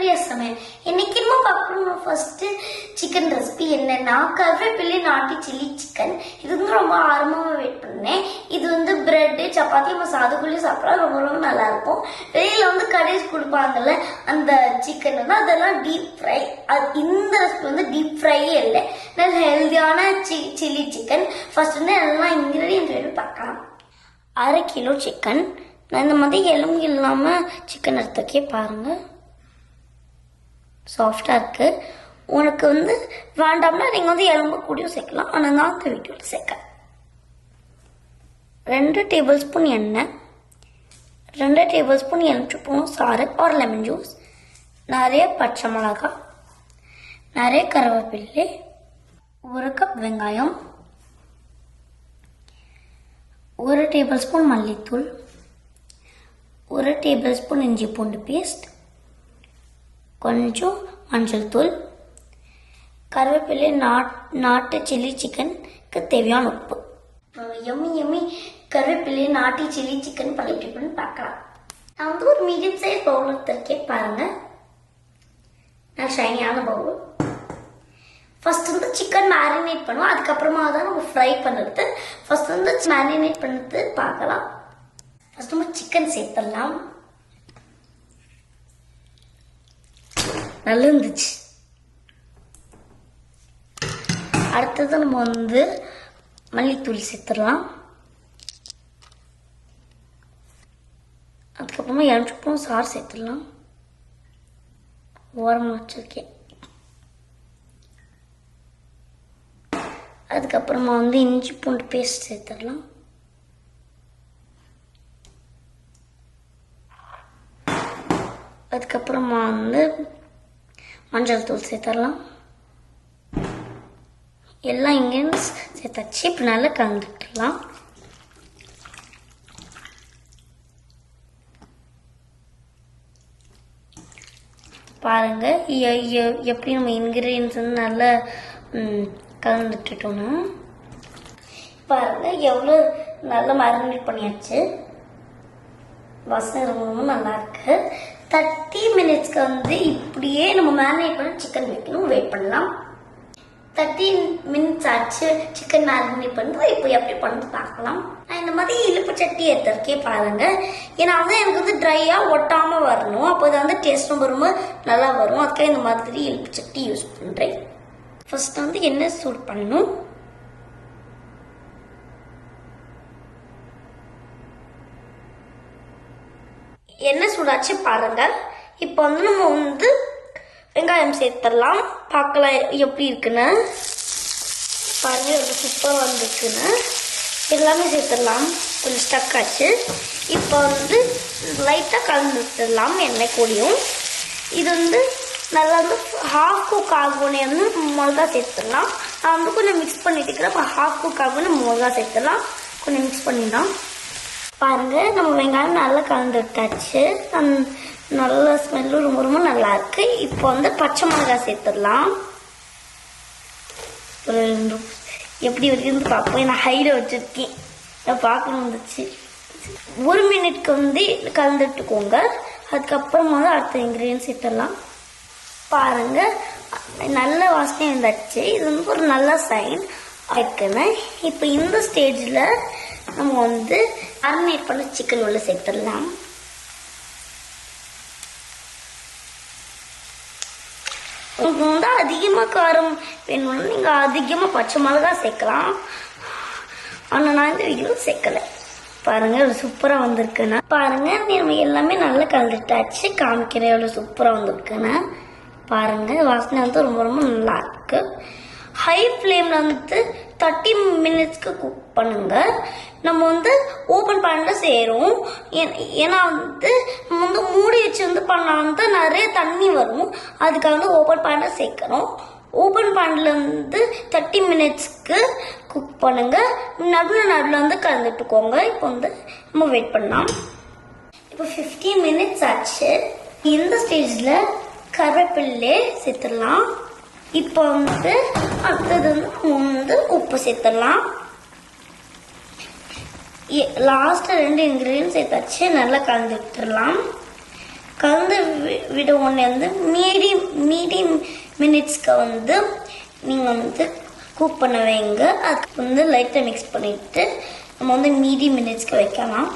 பிரியா சமையல். இன்னைக்கு நம்ம பார்க்கணும் ஃபர்ஸ்ட் சிக்கன் ரெசிபி என்னன்னா கருவேப்பிலை நாட்டு சில்லி சிக்கன். இது வந்து ரொம்ப ஆர்வமா வெயிட் பண்ணேன். இது வந்து பிரெட் சப்பாத்தி நம்ம சாதக்குள்ளே சாப்பிடலாம், ரொம்ப ரொம்ப நல்லா இருக்கும். வெளியில வந்து கடைஸ் கொடுப்பாங்கல்ல அந்த சிக்கன் வந்து அதெல்லாம் டீப் ஃப்ரை. இந்த ரெசிபி வந்து டீப் ஃப்ரையே இல்லை, நல்ல ஹெல்தியான சில்லி சிக்கன். ஃபர்ஸ்ட் வந்து எல்லாம் இன்கிரீடியன்ட் பார்க்கலாம். 1/2 கிலோ சிக்கன். நான் இந்த மாதிரி எலும்பு இல்லாமல் சிக்கன் எடுத்துக்கே பாருங்கள், சாஃப்டாக இருக்குது. உனக்கு வந்து வேண்டாம்னா நீங்கள் வந்து எலும்பு கூடியும் சேர்க்கலாம், ஆனால் நான் அந்த வீடியோவில் சேர்க்க. 2 டேபிள் ஸ்பூன் எண்ணெய், 2 டேபிள் ஸ்பூன் எலுமிச்சைப்பழம் சாறு ஒரு லெமன் ஜூஸ், நிறைய பச்சை மிளகாய், நிறைய கருவேப்பிலை, 1 கப் வெங்காயம், 1 டேபிள் ஸ்பூன் மல்லித்தூள், 1 டேபிள் ஸ்பூன் இஞ்சி பூண்டு பேஸ்ட், கொஞ்சம் மஞ்சள் தூள், கருவேப்பிலை, நாட்டு சில்லி சிக்கனுக்கு தேவையான உப்பு. எம்மி எம்மி கருவேப்பிலை நாட்டு சில்லி சிக்கன் பண்ணிட்டு பார்க்கலாம். நான் வந்து ஒரு மீடியம் சைஸ் பவுல் எடுத்துருக்கேன் பாருங்க, நான் ஷைனியான பவுல். ஃபர்ஸ்ட் வந்து சிக்கன் மேரினேட் பண்ணுவோம், அதுக்கப்புறமா தான் நம்ம ஃப்ரை பண்ணுறது. ஃபர்ஸ்ட் வந்து மேரினேட் பண்ணுறது பார்க்கலாம். ஃபர்ஸ்ட் நம்ம சிக்கன் சேர்த்துடலாம். நல்லா இருந்துச்சு. அடுத்தது நம்ம வந்து மல்லித்தூள் சேர்த்துடலாம். அதுக்கப்புறமா எலுமிச்சைப்பழம் சாறு சேர்த்துடலாம், ஓரமாக வச்சிருக்கேன். அதுக்கப்புறமா வந்து இஞ்சி பூண்டு பேஸ்ட் சேர்த்துடலாம். அதுக்கப்புறமா வந்து மஞ்சள் தூள் சேர்த்துடலாம். எல்லாம் இன்கிரீடியன்ஸ் சேர்த்தாச்சு. இப்போ நல்லா கலந்துக்கலாம். பாருங்க எப்படி நம்ம இன்கிரீடியன்ஸ் வந்து நல்லா கலந்துட்டோம்னா பாருங்க எவ்வளோ நல்லா மேரினேட் பண்ணியாச்சு. வாசனை ரொம்ப நல்லா இருக்கு. 30 மினிட்ஸ்க்கு வந்து இப்படியே நம்ம மேரினேட் பண்ணி சிக்கன் வைக்கணும். வெயிட் பண்ணலாம். 30 மினிட்ஸ் ஆச்சு சிக்கன் மேரினேட் பண்ணுறது. இப்போ எப்படி பண்ணி பார்க்கலாம். நான் இந்த மாதிரி இழுப்பு சட்டி எடுத்துருக்கே பாருங்க. ஏன்னா வந்து எனக்கு வந்து ட்ரையாக ஒட்டாமல் வரணும், அப்போ இது வந்து டேஸ்ட் ரொம்ப நல்லா வரும். அதுக்காக இந்த மாதிரி இழுப்பு சட்டி யூஸ் பண்ணுறேன். ஃபர்ஸ்ட் வந்து எண்ணெய் சூடு பண்ணணும். எண்ணெய் சூடாச்சு பாருங்க. இப்போ வந்து நம்ம வந்து வெங்காயம் சேர்த்துடலாம். பார்க்கலாம் எப்படி இருக்குன்னு. பாருங்க எவ்வளோ சூப்பராக வந்துச்சுன்னு. எல்லாமே சேர்த்துடலாம். கொஞ்சம் ஸ்டக் ஆச்சு. இப்போ வந்து லைட்டாக கலந்து விட்டுடலாம் எண்ணெய் கூடியும். இது வந்து நல்லா வந்து ஹாஃப் குக் ஆகுனே வந்து மிளகா சேர்த்துடலாம். நான் வந்து கொஞ்சம் மிக்ஸ் பண்ணிட்டு இருக்கிறேன். ஹாஃப் குக் ஆகுன்னு மிளகா சேர்த்துடலாம். கொஞ்சம் மிக்ஸ் பண்ணிடலாம். பாருங்க நம்ம வெங்காயம் நல்லா கலந்து விட்டாச்சு. நல்ல ஸ்மெல்லும் ரொம்ப ரொம்ப நல்லா இருக்கு. இப்போ வந்து பச்சை மிளகாய் சேர்த்துடலாம். எப்படி இருந்து பார்ப்போம். நான் ஹைல வச்சிருக்கேன், நான் பார்க்கணும் வந்துச்சு. 1 மினிட்க்கு வந்து கலந்துட்டுக்கோங்க. அதுக்கப்புறமா வந்து அடுத்த இன்கிரீடியன்ஸ் சேர்த்துடலாம். பாருங்க நல்ல வாசனை இருந்தாச்சு. இது வந்து ஒரு நல்ல சைன் இருக்குன்னு. இப்போ இந்த ஸ்டேஜில் நம்ம வந்து மேரினேட் பண்ண சிக்கன் உள்ள சேர்த்துடலாம். உங்களுக்கு வந்து அதிகமாக காரம் வேணும்னா நீங்கள் அதிகமாக பச்சை மிளகாய் சேர்க்கலாம், ஆனால் நான் இந்த வீடியோவில் சேர்க்கலை. பாருங்க எவ்வளோ சூப்பராக வந்திருக்குன்னா. பாருங்க நம்ம எல்லாமே நல்லா கலந்துட்டாச்சு. காமிக்கிறேன் எவ்வளோ சூப்பராக வந்திருக்குன்னு. பாருங்க வாசனை வந்து ரொம்ப ரொம்ப நல்லா இருக்கு. ஹை ஃப்ளேமில் வந்து 30 மினிட்ஸ்க்கு குக் பண்ணுங்க. நம்ம வந்து ஓப்பன் பண்ணல சேரும். ஏன்னா வந்து நம்ம வந்து மூடி வச்சு வந்து பண்ணா வந்து நிறைய தண்ணி வரும். அதுக்காக வந்து ஓப்பன் பண்ணல சேர்க்கணும். ஓப்பன் பண்ணல வந்து 30 மினிட்ஸ்க்கு குக் பண்ணுங்க. நடுவில் வந்து கலந்துட்டுக்கோங்க. இப்போ வந்து நம்ம வெயிட் பண்ணலாம். இப்போ 15 மினிட்ஸ் ஆச்சு. இந்த ஸ்டேஜில் கருவேப்பிலை சேர்த்துடலாம். இப்போ வந்து அடுத்தது வந்து உப்பு சேர்த்துடலாம். லாஸ்ட் 2 இன்கிரீடியன்ட் சேர்த்தாச்சு. நல்லா கலந்து விட்டுடலாம். கலந்து விட உடனே வந்து மீடியம் மினிட்ஸ்க்கு வந்து நீங்கள் வந்து குக் பண்ண வைங்க. அதுக்கு வந்து லைட்டாக மிக்ஸ் பண்ணிவிட்டு நம்ம வந்து மீடியம் மினிட்ஸ்க்கு வைக்கலாம்.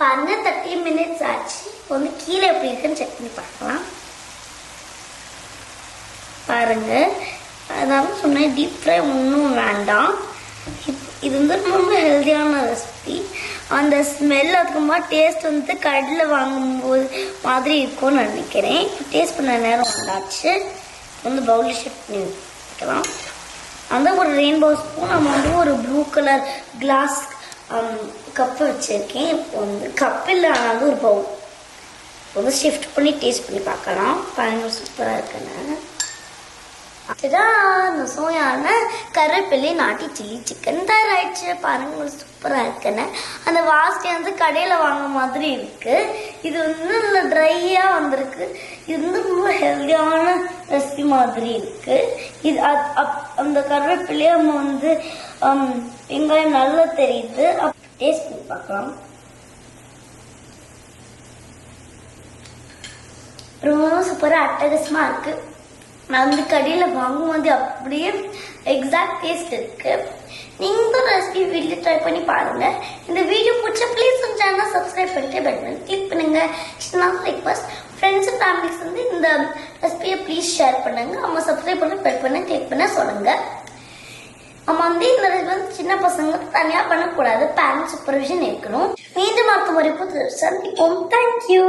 பாருங்க 30 மினிட்ஸ் ஆச்சு. வந்து கீழே எப்படி இருக்குன்னு செக் பண்ணி பார்க்கலாம். பாருங்க, அதாவது சொன்னேன் டீப் ஃப்ரை ஒன்றும் வேண்டாம். இது வந்து ரொம்ப ஹெல்த்தியான ரெசிபி. அந்த ஸ்மெல் அதுக்குமா டேஸ்ட் வந்து கடையில் வாங்கும்போது மாதிரி இருக்கும்னு நினைக்கிறேன். இப்போ டேஸ்ட் பண்ண நேரம் வந்தாச்சு. வந்து பவுலில் ஷிஃப்ட் பண்ணி வைக்கலாம். அந்த ஒரு ரெயின்போ ஸ்பூன் நம்ம வந்து ஒரு ப்ளூ கலர் கிளாஸ் கப்பு வச்சுருக்கேன். இப்போ வந்து கப் இல்லை, ஆனால் ஒரு பவுல் வந்து ஷிஃப்ட் பண்ணி டேஸ்ட் பண்ணி பார்க்கலாம். பாருங்க சூப்பராக இருக்குன்னு. அதுதான் சோயான கருவேப்பிலை நாட்டி சில்லி சிக்கன் தயாராகிடுச்சு. பாருங்க சூப்பராக இருக்குன்னு. அந்த வாசனை வந்து கடையில் வாங்க மாதிரி இருக்கு. இது வந்து நல்லா ட்ரையாக வந்திருக்கு. இது வந்து ரொம்ப ஹெல்த்தியான ரெசிபி மாதிரி இருக்கு. இது அந்த கருவேப்பிலையை நம்ம வந்து வெங்காயம் நல்லா தெரியுது. டேஸ்ட் பண்ணி பார்க்கலாம். ரொம்ப சூப்பராக அட்டகாசமாக இருக்கு. நான் வந்து கடையில் வாங்கும்போது அப்படியே எக்ஸாக்ட் டேஸ்ட் இருக்கு. நீங்கள் ரெசிபி வீட்டில் ட்ரை பண்ணி பாருங்க. இந்த வீடியோ பிடிச்ச ப்ளீஸ் சேனல் சப்ஸ்கிரைப் பண்ணிட்டு பெல் பட்டன் கிளிக் பண்ணுங்க. நான் ரிக்வெஸ்ட் ஃப்ரெண்ட்ஸ் அண்ட் ஃபேமிலிஸ் வந்து இந்த ரெசிபியை ப்ளீஸ் ஷேர் பண்ணுங்க. நம்ம சப்ஸ்கிரைப் பண்ணி பெல் பண்ண கிளிக் பண்ண சொல்லுங்க. நம்ம வந்து இந்த ரெசிபி வந்து சின்ன பசங்க தனியாக பண்ணக்கூடாது. பேரண்ட்ஸ் சூப்பர்விஷன் இருக்கணும். மீண்டும் அடுத்த முறை புது சந்திப்போம். தேங்க்யூ.